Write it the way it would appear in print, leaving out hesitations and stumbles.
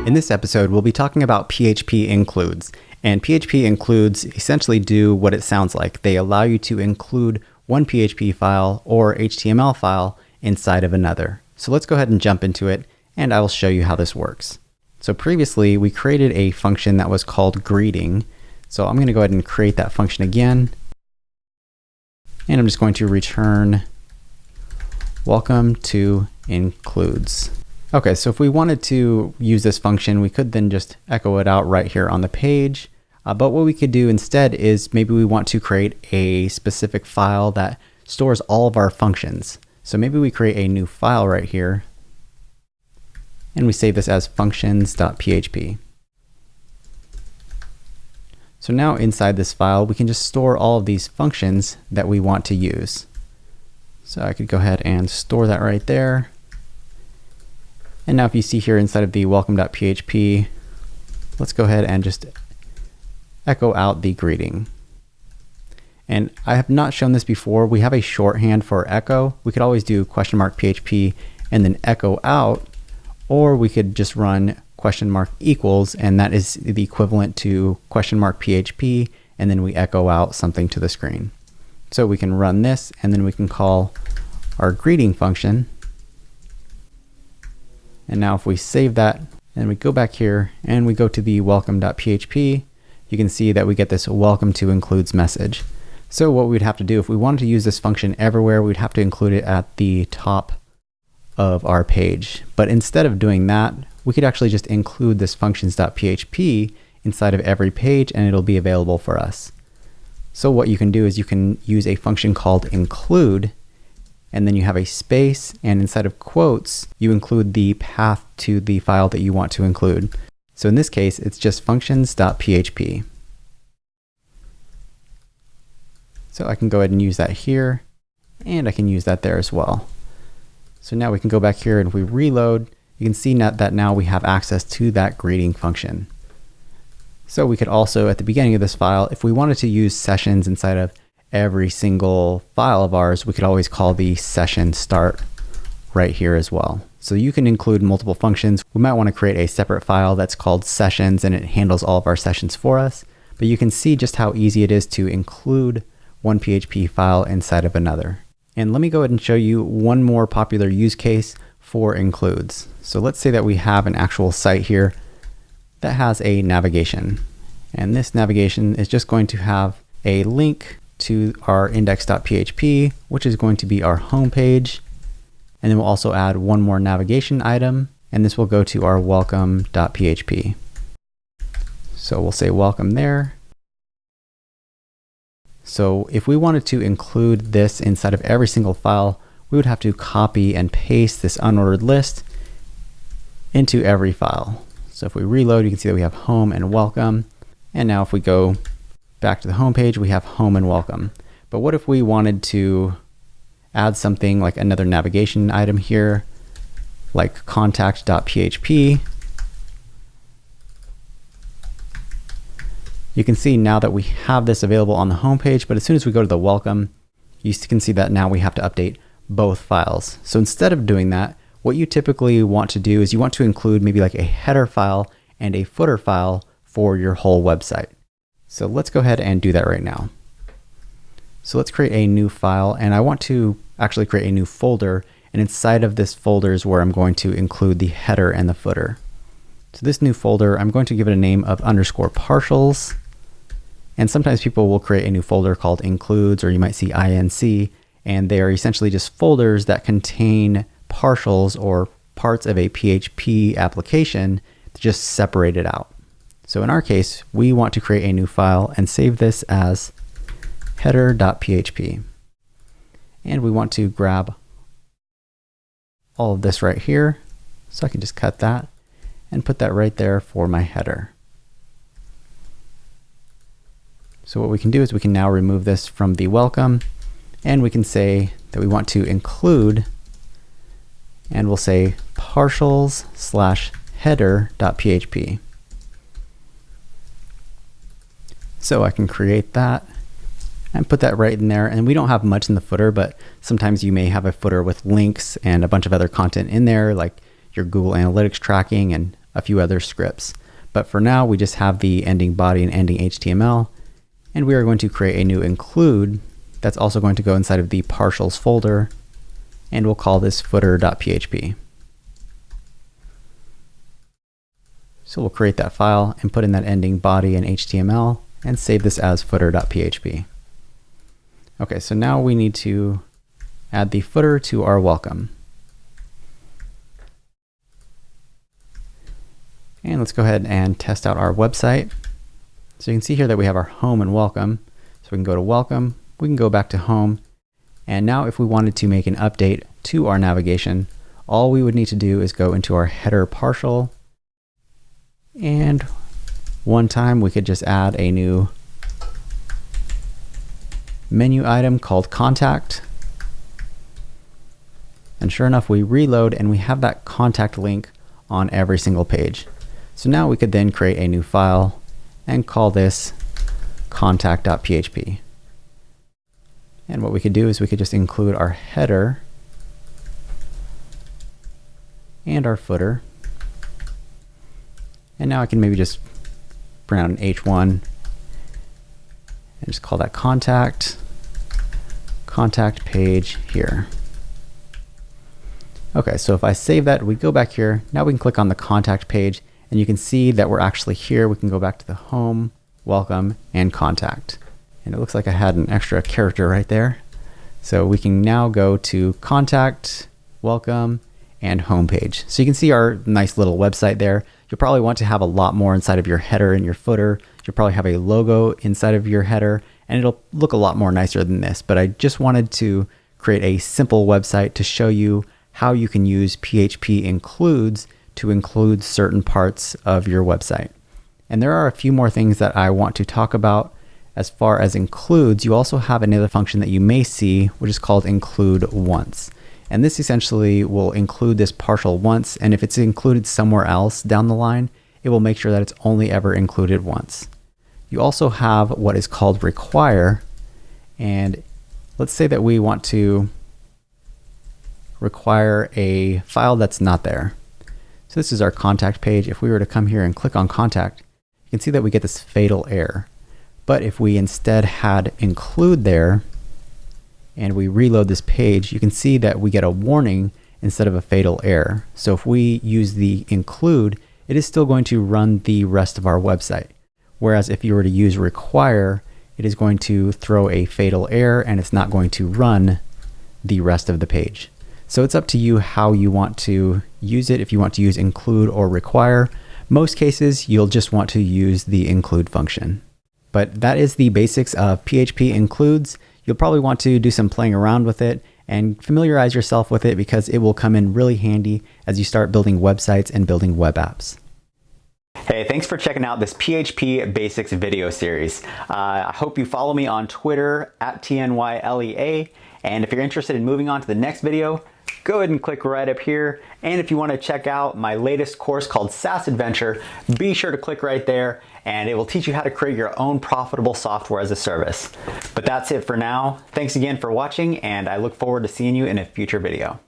In this episode, we'll be talking about PHP Includes. And PHP Includes essentially do what it sounds like. They allow you to include one PHP file or HTML file inside of another. So let's go ahead and jump into it, and I will show you how this works. So previously, we created a function that was called greeting. So I'm going to go ahead and create that function again. And I'm just going to return welcome to includes. Okay, so if we wanted to use this function, we could then just echo it out right here on the page. But what we could do instead is maybe we want to create a specific file that stores all of our functions. So maybe we create a new file right here, and we save this as functions.php. So now inside this file, we can just store all of these functions that we want to use. So I could go ahead and store that right there. And now if you see here inside of the welcome.php, let's go ahead and just echo out the greeting. And I have not shown this before. We have a shorthand for echo. We could always do $PHP and then echo out, or we could just run $equals, and that is the equivalent to $PHP, and then we echo out something to the screen. So we can run this, and then we can call our greeting function. And now if we save that, and we go back here, and we go to the welcome.php, you can see that we get this welcome to includes message. So what we'd have to do if we wanted to use this function everywhere, we'd have to include it at the top of our page. But instead of doing that, we could actually just include this functions.php inside of every page, and it'll be available for us. So what you can do is you can use a function called include, and then you have a space, and inside of quotes, you include the path to the file that you want to include. So in this case, it's just functions.php. So I can go ahead and use that here, and I can use that there as well. So now we can go back here, and if we reload, you can see that now we have access to that greeting function. So we could also, at the beginning of this file, if we wanted to use sessions inside of every single file of ours, we could always call the session start right here as well. So you can include multiple functions. We might want to create a separate file that's called sessions, and it handles all of our sessions for us. But you can see just how easy it is to include one PHP file inside of another. And let me go ahead and show you one more popular use case for includes. So let's say that we have an actual site here that has a navigation. And this navigation is just going to have a link to our index.php, which is going to be our home page. And then we'll also add one more navigation item, and this will go to our welcome.php. So we'll say welcome there. So if we wanted to include this inside of every single file, we would have to copy and paste this unordered list into every file. So if we reload, you can see that we have home and welcome. And now if we go back to the home page, we have home and welcome. But what if we wanted to add something like another navigation item here, like contact.php? You can see now that we have this available on the home page, but as soon as we go to the welcome, you can see that now we have to update both files. So instead of doing that, what you typically want to do is you want to include maybe like a header file and a footer file for your whole website. So let's go ahead and do that right now. So let's create a new file, and I want to actually create a new folder, and inside of this folder is where I'm going to include the header and the footer. So this new folder, I'm going to give it a name of _partials. And sometimes people will create a new folder called includes, or you might see inc, and they are essentially just folders that contain partials or parts of a PHP application just separated out. So in our case, we want to create a new file and save this as header.php. And we want to grab all of this right here. So I can just cut that and put that right there for my header. So what we can do is we can now remove this from the welcome, and we can say that we want to include, and we'll say partials/header.php. So I can create that and put that right in there. And we don't have much in the footer, but sometimes you may have a footer with links and a bunch of other content in there, like your Google Analytics tracking and a few other scripts. But for now, we just have the ending body and ending HTML, and we are going to create a new include that's also going to go inside of the partials folder, and we'll call this footer.php. So we'll create that file and put in that ending body and HTML and save this as footer.php. Okay, so now we need to add the footer to our welcome. And let's go ahead and test out our website. So you can see here that we have our home and welcome. So we can go to welcome, we can go back to home. And now if we wanted to make an update to our navigation, all we would need to do is go into our header partial. And one time we could just add a new menu item called contact. And sure enough, we reload and we have that contact link on every single page. So now we could then create a new file and call this contact.php. And what we could do is we could just include our header and our footer. And now I can maybe just print out an H1 and just call that contact page here. Okay, so if I save that, we go back here. Now we can click on the contact page and you can see that we're actually here. We can go back to the home, welcome, and contact. And it looks like I had an extra character right there. So we can now go to contact, welcome, and homepage. So you can see our nice little website there. You'll probably want to have a lot more inside of your header and your footer. You'll probably have a logo inside of your header, and it'll look a lot more nicer than this. But I just wanted to create a simple website to show you how you can use PHP Includes to include certain parts of your website. And there are a few more things that I want to talk about. As far as includes, you also have another function that you may see, which is called include once. And this essentially will include this partial once, and if it's included somewhere else down the line, it will make sure that it's only ever included once. You also have what is called require, and let's say that we want to require a file that's not there. So this is our contact page. If we were to come here and click on contact, you can see that we get this fatal error. But if we instead had include there and we reload this page, you can see that we get a warning instead of a fatal error. So if we use the include, it is still going to run the rest of our website. Whereas if you were to use require, it is going to throw a fatal error and it's not going to run the rest of the page. So it's up to you how you want to use it. If you want to use include or require, most cases you'll just want to use the include function. But that is the basics of PHP Includes. You'll probably want to do some playing around with it and familiarize yourself with it because it will come in really handy as you start building websites and building web apps. Hey, thanks for checking out this PHP Basics video series. I hope you follow me on Twitter @TNYLEA. And if you're interested in moving on to the next video, go ahead and click right up here. And if you want to check out my latest course called SaaS Adventure, be sure to click right there and it will teach you how to create your own profitable software as a service. But that's it for now. Thanks again for watching and I look forward to seeing you in a future video.